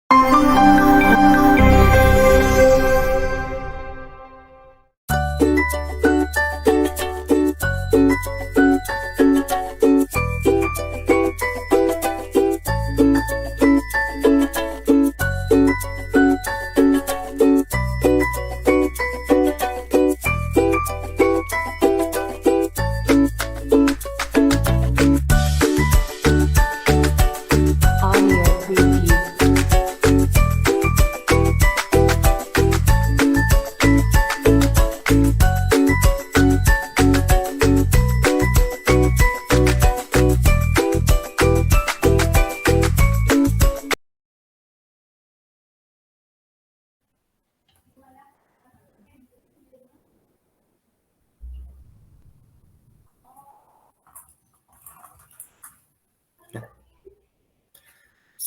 Audio preview.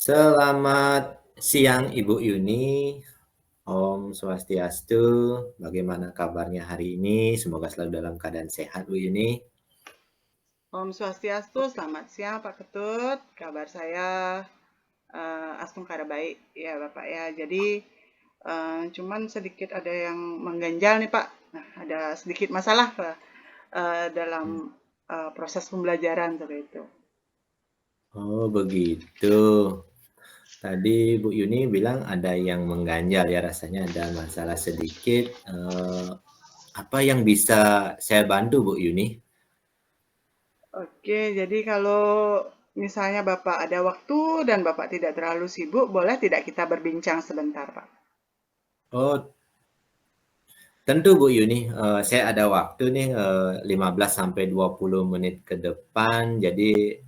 Selamat siang Ibu Yuni, Om Swastiastu. Bagaimana kabarnya hari ini? Semoga selalu dalam keadaan sehat Bu Yuni. Om Swastiastu, selamat siang Pak Ketut. Kabar saya Astungkara baik ya Bapak ya. Jadi cuman sedikit ada yang mengganjal nih Pak. Nah, ada sedikit masalah dalam proses pembelajaran seperti itu. Oh begitu. Tadi Bu Yuni bilang ada yang mengganjal ya, rasanya ada masalah sedikit. Apa yang bisa saya bantu Bu Yuni? Oke, jadi kalau misalnya Bapak ada waktu dan Bapak tidak terlalu sibuk, boleh tidak kita berbincang sebentar Pak? Oh tentu Bu Yuni, saya ada waktu nih 15 sampai 20 menit ke depan, jadi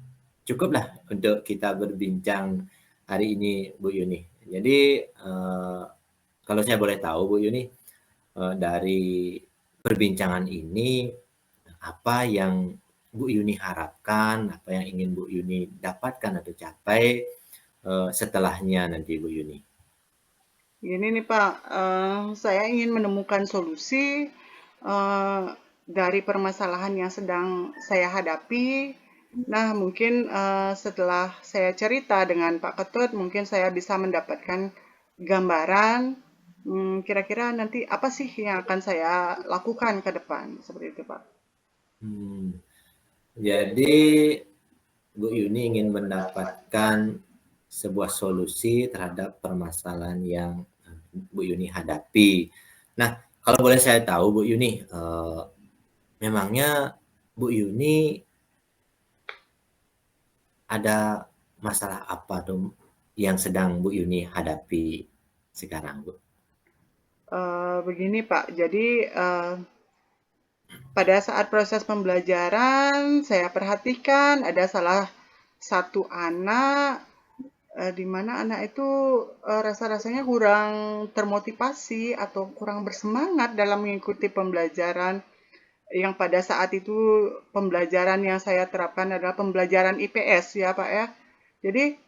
cukuplah untuk kita berbincang hari ini Bu Yuni. Jadi kalau saya boleh tahu Bu Yuni, dari perbincangan ini apa yang Bu Yuni harapkan, apa yang ingin Bu Yuni dapatkan atau capai setelahnya nanti Bu Yuni? Gini nih Pak, saya ingin menemukan solusi dari permasalahan yang sedang saya hadapi. Nah, mungkin setelah saya cerita dengan Pak Ketut, mungkin saya bisa mendapatkan gambaran kira-kira nanti apa sih yang akan saya lakukan ke depan, seperti itu Pak. Jadi Bu Yuni ingin mendapatkan sebuah solusi terhadap permasalahan yang Bu Yuni hadapi. Nah, kalau boleh saya tahu Bu Yuni, memangnya Bu Yuni ada masalah apa tuh yang sedang Bu Yuni hadapi sekarang, Bu? Begini Pak, jadi pada saat proses pembelajaran saya perhatikan ada salah satu anak di mana anak itu rasa-rasanya kurang termotivasi atau kurang bersemangat dalam mengikuti pembelajaran yang pada saat itu pembelajaran yang saya terapkan adalah pembelajaran IPS ya Pak ya. Jadi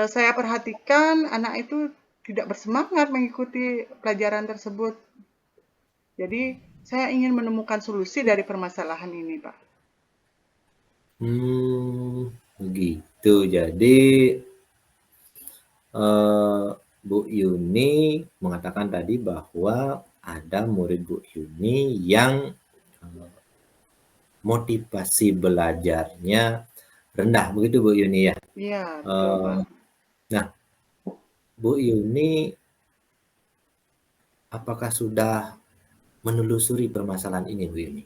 saya perhatikan anak itu tidak bersemangat mengikuti pelajaran tersebut. Jadi saya ingin menemukan solusi dari permasalahan ini Pak. Begitu. Jadi Bu Yuni mengatakan tadi bahwa ada murid Bu Yuni yang motivasi belajarnya rendah, begitu Bu Yuni ya? Iya, betul Pak. Nah, Bu Yuni apakah sudah menelusuri permasalahan ini Bu Yuni?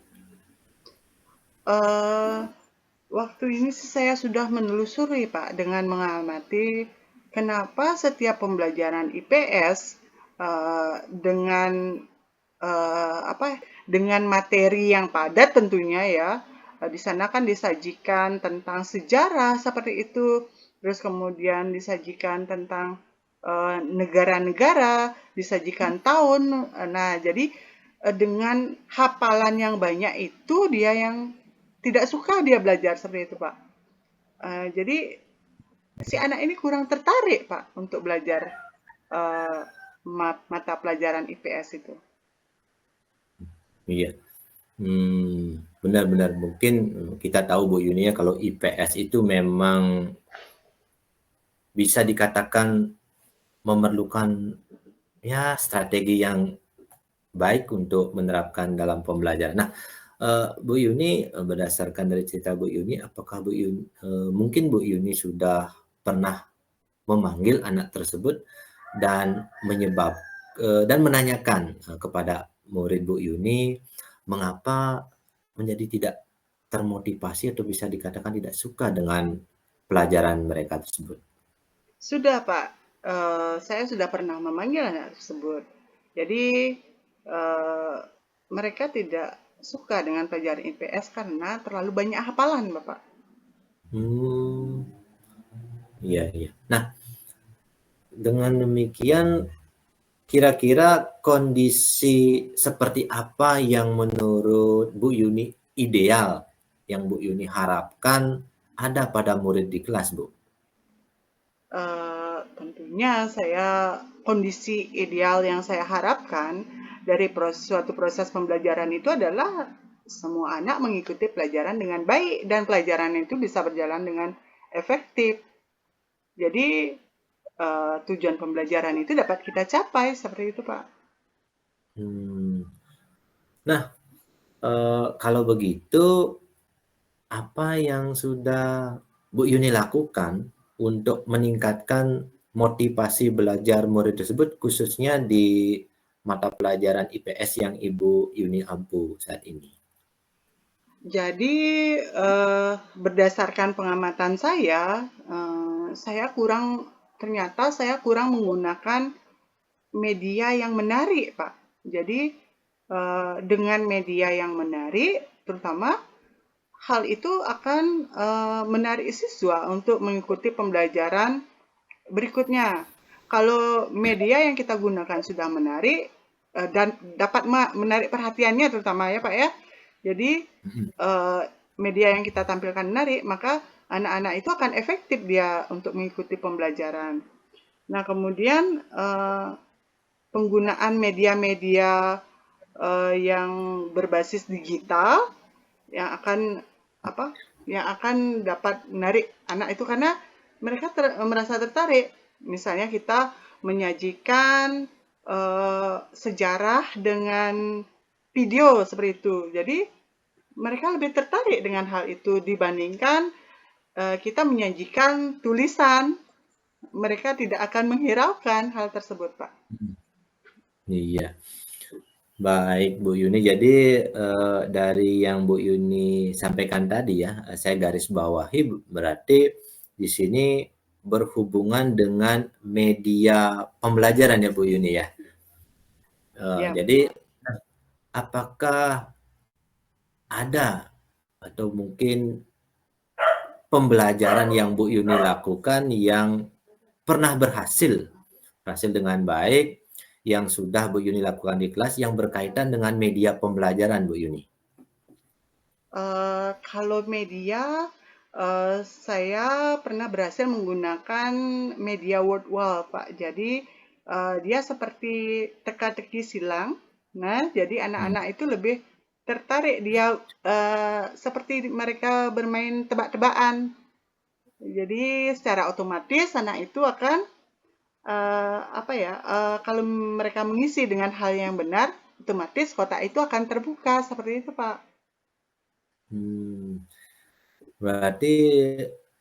Waktu ini sih saya sudah menelusuri Pak dengan mengamati kenapa setiap pembelajaran IPS dengan dengan materi yang padat tentunya ya. Di sana kan disajikan tentang sejarah seperti itu, terus kemudian disajikan tentang negara-negara, disajikan tahun. Nah, jadi dengan hafalan yang banyak itu dia yang tidak suka dia belajar seperti itu, Pak. Jadi si anak ini kurang tertarik, Pak, untuk belajar uh, mata pelajaran IPS itu. Iya. Benar-benar mungkin kita tahu Bu Yuni ya, kalau IPS itu memang bisa dikatakan memerlukan ya strategi yang baik untuk menerapkan dalam pembelajaran. Nah, Bu Yuni, berdasarkan dari cerita Bu Yuni, apakah mungkin Bu Yuni sudah pernah memanggil anak tersebut dan dan menanyakan kepada murid Bu Yuni mengapa menjadi tidak termotivasi atau bisa dikatakan tidak suka dengan pelajaran mereka tersebut? Sudah, Pak. Saya sudah pernah memanggil anak tersebut. Jadi, eh, mereka tidak suka dengan pelajaran IPS karena terlalu banyak hafalan, Bapak. Hmm, iya, iya. Nah, dengan demikian kira-kira kondisi seperti apa yang menurut Bu Yuni ideal, yang Bu Yuni harapkan ada pada murid di kelas, Bu? Tentunya kondisi ideal yang saya harapkan dari suatu proses pembelajaran itu adalah semua anak mengikuti pelajaran dengan baik dan pelajaran itu bisa berjalan dengan efektif. Jadi tujuan pembelajaran itu dapat kita capai seperti itu, Pak. Hmm. Nah, kalau begitu, apa yang sudah Bu Yuni lakukan untuk meningkatkan motivasi belajar murid tersebut, khususnya di mata pelajaran IPS yang Ibu Yuni ampu saat ini? Jadi berdasarkan pengamatan ternyata saya kurang menggunakan media yang menarik, Pak. Jadi dengan media yang menarik, terutama hal itu akan menarik siswa untuk mengikuti pembelajaran berikutnya. Kalau media yang kita gunakan sudah menarik dan dapat menarik perhatiannya terutama ya Pak ya. Jadi media yang kita tampilkan menarik, maka anak-anak itu akan efektif dia untuk mengikuti pembelajaran. Nah, kemudian penggunaan media-media yang berbasis digital yang akan apa? Yang akan dapat menarik anak itu karena mereka merasa tertarik. Misalnya kita menyajikan sejarah dengan video seperti itu. Jadi mereka lebih tertarik dengan hal itu dibandingkan kita menyajikan tulisan. Mereka tidak akan menghiraukan hal tersebut, Pak. Iya, baik Bu Yuni. Jadi dari yang Bu Yuni sampaikan tadi ya, saya garis bawahi berarti di sini berhubungan dengan media pembelajaran ya Bu Yuni ya. Ya, Jadi apakah ada atau mungkin pembelajaran yang Bu Yuni lakukan yang pernah berhasil dengan baik, yang sudah Bu Yuni lakukan di kelas yang berkaitan dengan media pembelajaran Bu Yuni? Kalau media, saya pernah berhasil menggunakan media word wall, Pak. Jadi, dia seperti teka-teki silang. Nah, jadi anak-anak itu lebih tertarik dia seperti mereka bermain tebak-tebakan. Jadi, secara otomatis anak itu akan kalau mereka mengisi dengan hal yang benar, otomatis kotak itu akan terbuka seperti itu, Pak. Berarti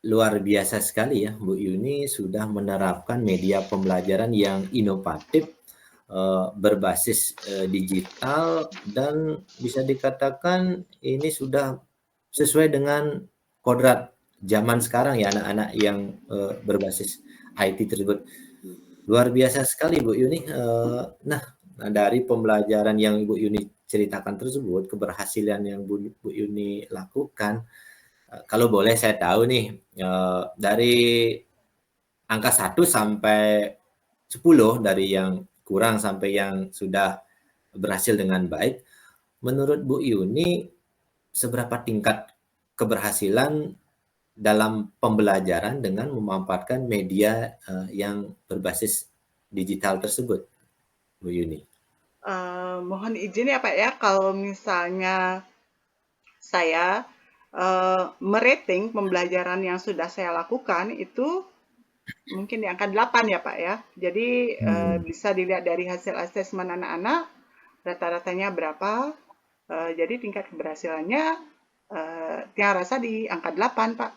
luar biasa sekali ya Bu Yuni sudah menerapkan media pembelajaran yang inovatif, berbasis digital, dan bisa dikatakan ini sudah sesuai dengan kodrat zaman sekarang ya anak-anak yang berbasis IT tersebut. Luar biasa sekali Bu Yuni. Nah, dari pembelajaran yang Ibu Yuni ceritakan tersebut, keberhasilan yang Bu Yuni lakukan, kalau boleh saya tahu nih, dari angka 1 sampai 10, dari yang kurang sampai yang sudah berhasil dengan baik, menurut Bu Yuni seberapa tingkat keberhasilan dalam pembelajaran dengan memanfaatkan media yang berbasis digital tersebut, Bu Yuni? Mohon izin ya Pak ya, kalau misalnya saya merating pembelajaran yang sudah saya lakukan itu mungkin di angka 8 ya Pak ya. Jadi bisa dilihat dari hasil asesmen anak-anak, rata-ratanya berapa. Jadi tingkat keberhasilannya Tiang rasa di angka 8 Pak.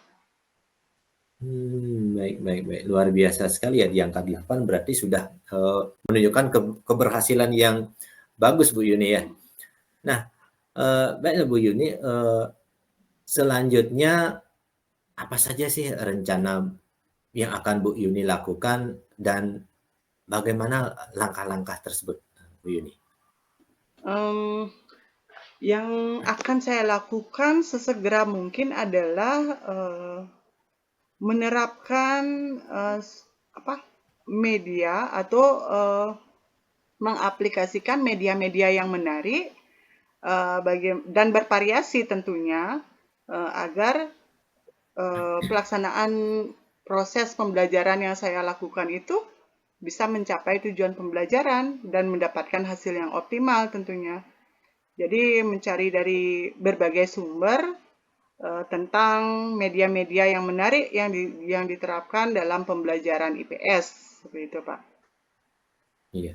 Baik. Luar biasa sekali ya di angka 8 berarti sudah menunjukkan keberhasilan yang bagus Bu Yuni ya. Nah, baiklah Bu Yuni, selanjutnya apa saja sih rencana yang akan Bu Yuni lakukan dan bagaimana langkah-langkah tersebut, Bu Yuni? Yang akan saya lakukan sesegera mungkin adalah menerapkan media atau mengaplikasikan media-media yang menarik dan bervariasi tentunya agar pelaksanaan proses pembelajaran yang saya lakukan itu bisa mencapai tujuan pembelajaran dan mendapatkan hasil yang optimal tentunya. Jadi mencari dari berbagai sumber tentang media-media yang menarik yang diterapkan dalam pembelajaran IPS seperti itu Pak. Iya.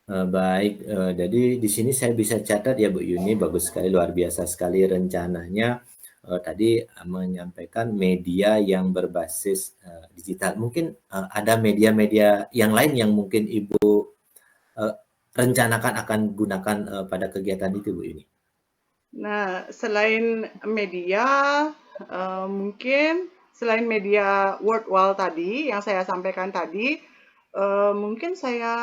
Baik, jadi di sini saya bisa catat ya Bu Yuni, bagus sekali, luar biasa sekali rencananya. Tadi menyampaikan media yang berbasis digital. Mungkin ada media-media yang lain yang mungkin Ibu rencanakan akan gunakan pada kegiatan itu Bu Yuni. Nah, selain media, mungkin selain media word wall tadi yang saya sampaikan tadi, mungkin saya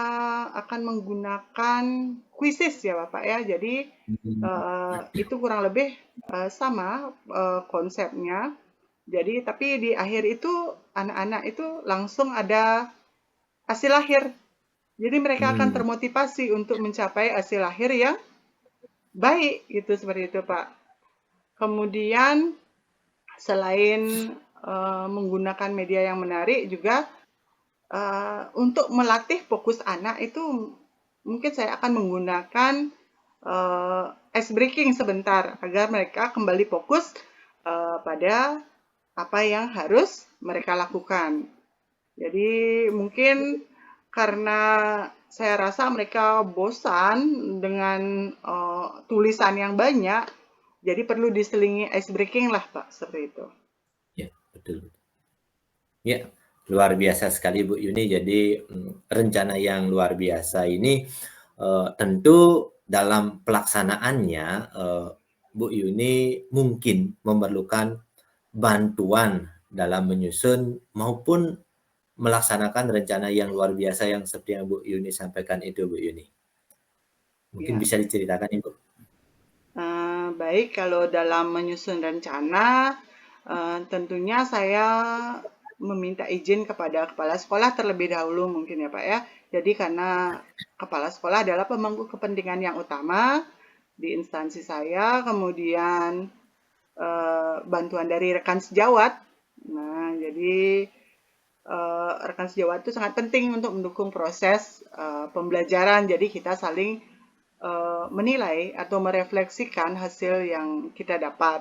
akan menggunakan quizzes ya Bapak ya. Jadi itu kurang lebih sama konsepnya. Jadi tapi di akhir itu anak-anak itu langsung ada hasil akhir. Jadi mereka akan termotivasi untuk mencapai hasil akhir yang baik gitu seperti itu Pak. Kemudian selain menggunakan media yang menarik juga untuk melatih fokus anak itu mungkin saya akan menggunakan ice breaking sebentar agar mereka kembali fokus pada apa yang harus mereka lakukan. Jadi mungkin karena saya rasa mereka bosan dengan tulisan yang banyak, jadi perlu diselingi ice breaking lah Pak, seperti itu. Ya, betul. Ya, luar biasa sekali Bu Yuni. Jadi rencana yang luar biasa ini tentu dalam pelaksanaannya Bu Yuni mungkin memerlukan bantuan dalam menyusun maupun melaksanakan rencana yang luar biasa yang seperti yang Bu Yuni sampaikan itu Bu Yuni. Mungkin Ya. bisa diceritakan Ibu. Baik, kalau dalam menyusun rencana, tentunya saya meminta izin kepada kepala sekolah terlebih dahulu mungkin ya Pak ya. Jadi karena kepala sekolah adalah pemangku kepentingan yang utama di instansi saya, kemudian bantuan dari rekan sejawat. Nah, jadi rekan sejawat itu sangat penting untuk mendukung proses pembelajaran. Jadi kita saling menilai atau merefleksikan hasil yang kita dapat.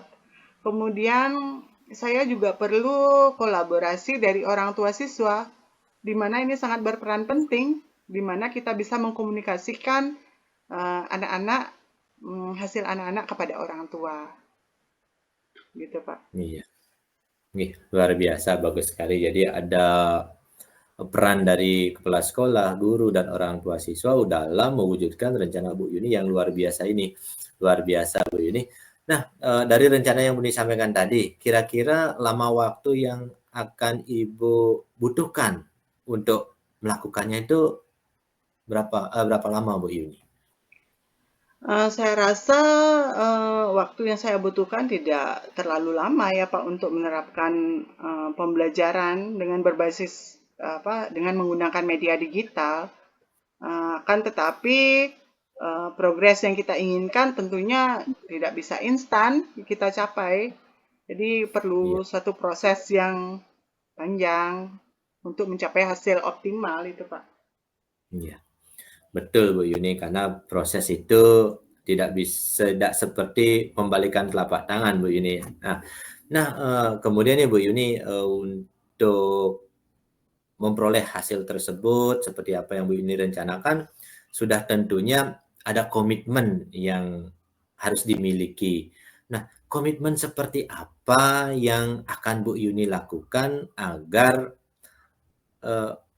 Kemudian saya juga perlu kolaborasi dari orang tua siswa, di mana ini sangat berperan penting, di mana kita bisa mengkomunikasikan anak-anak, hasil anak-anak kepada orang tua. Gitu, Pak. Iya. Nih, luar biasa, bagus sekali. Jadi ada peran dari kepala sekolah, guru, dan orang tua siswa dalam mewujudkan rencana Bu Yuni yang luar biasa ini. Luar biasa Bu Yuni. Nah, dari rencana yang Bu Yuni sampaikan tadi, kira-kira lama waktu yang akan Ibu butuhkan untuk melakukannya itu berapa lama Bu Yuni? Saya rasa waktu yang saya butuhkan tidak terlalu lama ya Pak untuk menerapkan pembelajaran dengan berbasis dengan menggunakan media digital. Kan tetapi progres yang kita inginkan tentunya tidak bisa instan kita capai. Jadi perlu Iya, satu proses yang panjang untuk mencapai hasil optimal itu Pak. iya. Betul Bu Yuni, karena proses itu tidak seperti membalikan telapak tangan Bu Yuni. Nah, kemudian nih Bu Yuni untuk memperoleh hasil tersebut seperti apa yang Bu Yuni rencanakan, sudah tentunya ada komitmen yang harus dimiliki. Nah, komitmen seperti apa yang akan Bu Yuni lakukan agar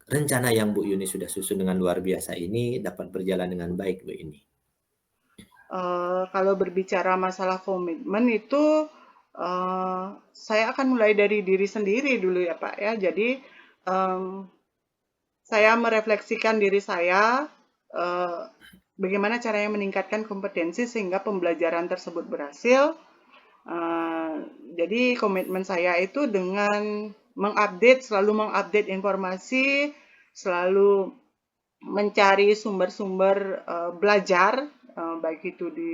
rencana yang Bu Yuni sudah susun dengan luar biasa ini dapat berjalan dengan baik, Bu Yuni? Kalau berbicara masalah komitmen itu, saya akan mulai dari diri sendiri dulu ya Pak ya. Jadi, saya merefleksikan diri saya, bagaimana caranya meningkatkan kompetensi sehingga pembelajaran tersebut berhasil. Jadi komitmen saya itu dengan selalu mengupdate informasi, selalu mencari sumber-sumber belajar, baik itu di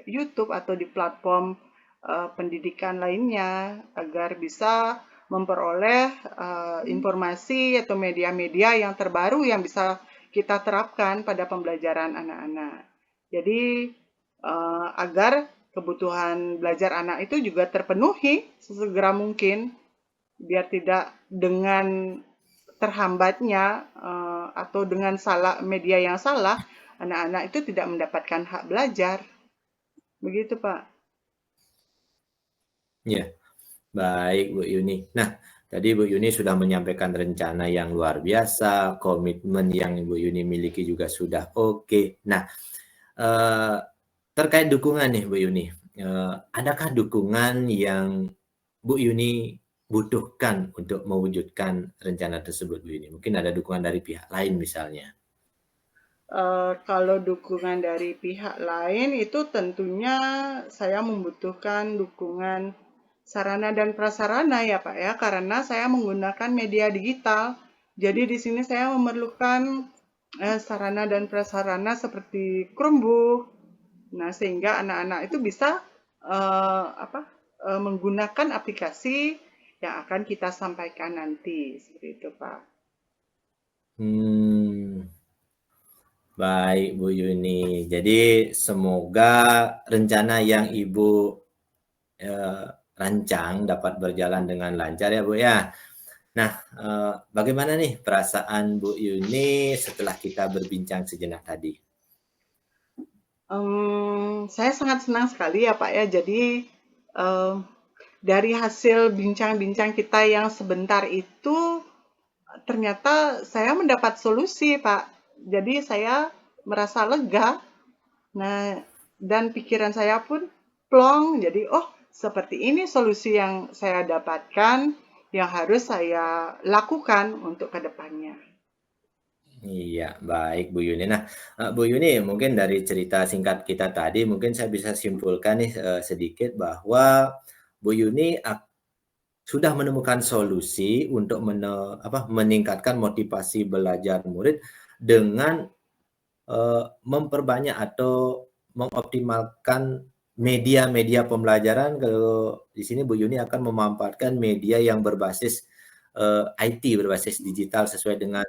YouTube atau di platform pendidikan lainnya, agar bisa memperoleh informasi atau media-media yang terbaru yang bisa kita terapkan pada pembelajaran anak-anak. Jadi agar kebutuhan belajar anak itu juga terpenuhi sesegera mungkin, biar tidak dengan terhambatnya atau dengan media yang salah, anak-anak itu tidak mendapatkan hak belajar. Begitu, Pak. Ya, baik Bu Yuni. Nah, tadi Bu Yuni sudah menyampaikan rencana yang luar biasa, komitmen yang Bu Yuni miliki juga sudah oke. Nah, terkait dukungan nih Bu Yuni, adakah dukungan yang Bu Yuni butuhkan untuk mewujudkan rencana tersebut, Bu Yuni? Mungkin ada dukungan dari pihak lain misalnya. Kalau dukungan dari pihak lain itu tentunya saya membutuhkan dukungan sarana dan prasarana ya Pak ya, karena saya menggunakan media digital. Jadi di sini saya memerlukan sarana dan prasarana seperti Chromebook. Nah, sehingga anak-anak itu bisa menggunakan aplikasi yang akan kita sampaikan nanti, seperti itu, Pak. Baik Bu Yuni. Jadi semoga rencana yang Ibu rancang dapat berjalan dengan lancar ya Bu ya. Nah, bagaimana nih perasaan Bu Yuni setelah kita berbincang sejenak tadi? Saya sangat senang sekali ya Pak ya. Jadi dari hasil bincang-bincang kita yang sebentar itu ternyata saya mendapat solusi Pak. Jadi saya merasa lega. Nah, dan pikiran saya pun plong. Jadi seperti ini solusi yang saya dapatkan yang harus saya lakukan untuk kedepannya. Iya, baik Bu Yuni. Nah, Bu Yuni, mungkin dari cerita singkat kita tadi, mungkin saya bisa simpulkan nih sedikit bahwa Bu Yuni sudah menemukan solusi untuk meningkatkan motivasi belajar murid dengan memperbanyak atau mengoptimalkan media-media pembelajaran. Kalau di sini Bu Yuni akan memanfaatkan media yang berbasis IT, berbasis digital sesuai dengan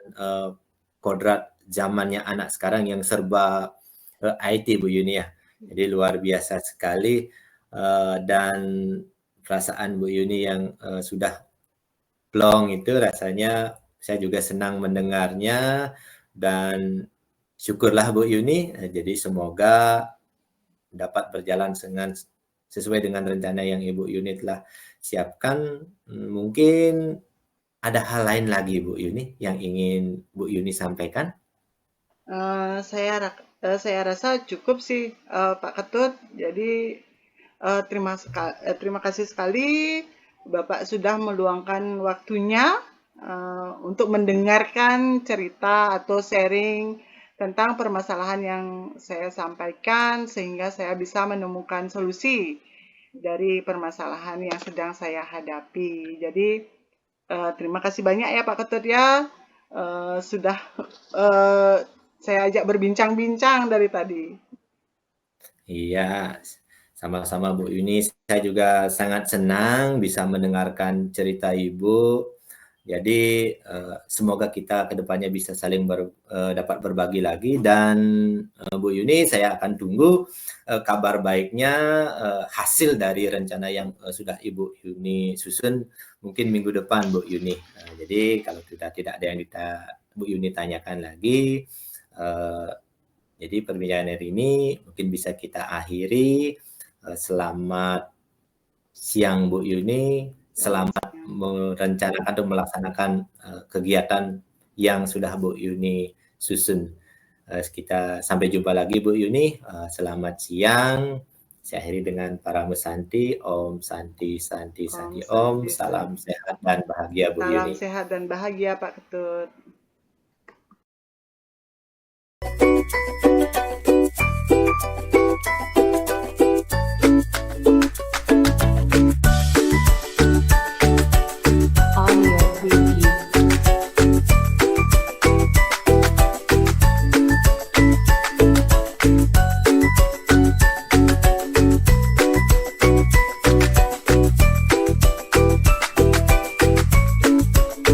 kodrat zamannya anak sekarang yang serba IT Bu Yuni ya. Jadi luar biasa sekali dan perasaan Bu Yuni yang sudah plong itu rasanya saya juga senang mendengarnya dan syukurlah Bu Yuni. Jadi semoga dapat berjalan sesuai dengan rencana yang Ibu Yuni telah siapkan. Mungkin ada hal lain lagi Bu Yuni yang ingin Bu Yuni sampaikan? Saya rasa cukup sih Pak Ketut. Jadi terima kasih sekali Bapak sudah meluangkan waktunya untuk mendengarkan cerita atau sharing tentang permasalahan yang saya sampaikan sehingga saya bisa menemukan solusi dari permasalahan yang sedang saya hadapi. Jadi terima kasih banyak ya Pak Ketut ya sudah saya ajak berbincang-bincang dari tadi. Iya, sama-sama Bu Yuni. Saya juga sangat senang bisa mendengarkan cerita Ibu Jadi semoga kita kedepannya bisa saling dapat berbagi lagi, dan Bu Yuni, saya akan tunggu kabar baiknya, hasil dari rencana yang sudah Ibu Yuni susun mungkin minggu depan, Bu Yuni. Jadi kalau tidak ada yang Bu Yuni tanyakan lagi, jadi perbincangan hari ini mungkin bisa kita akhiri. Selamat siang Bu Yuni, selamat merencanakan atau melaksanakan kegiatan yang sudah Bu Yuni susun. Kita sampai jumpa lagi Bu Yuni. Selamat siang. Saya akhiri dengan para Musanti. Om Santi Santi Santi Om. Salam sehat dan bahagia Bu Salam Yuni. sehat dan bahagia Pak Ketut.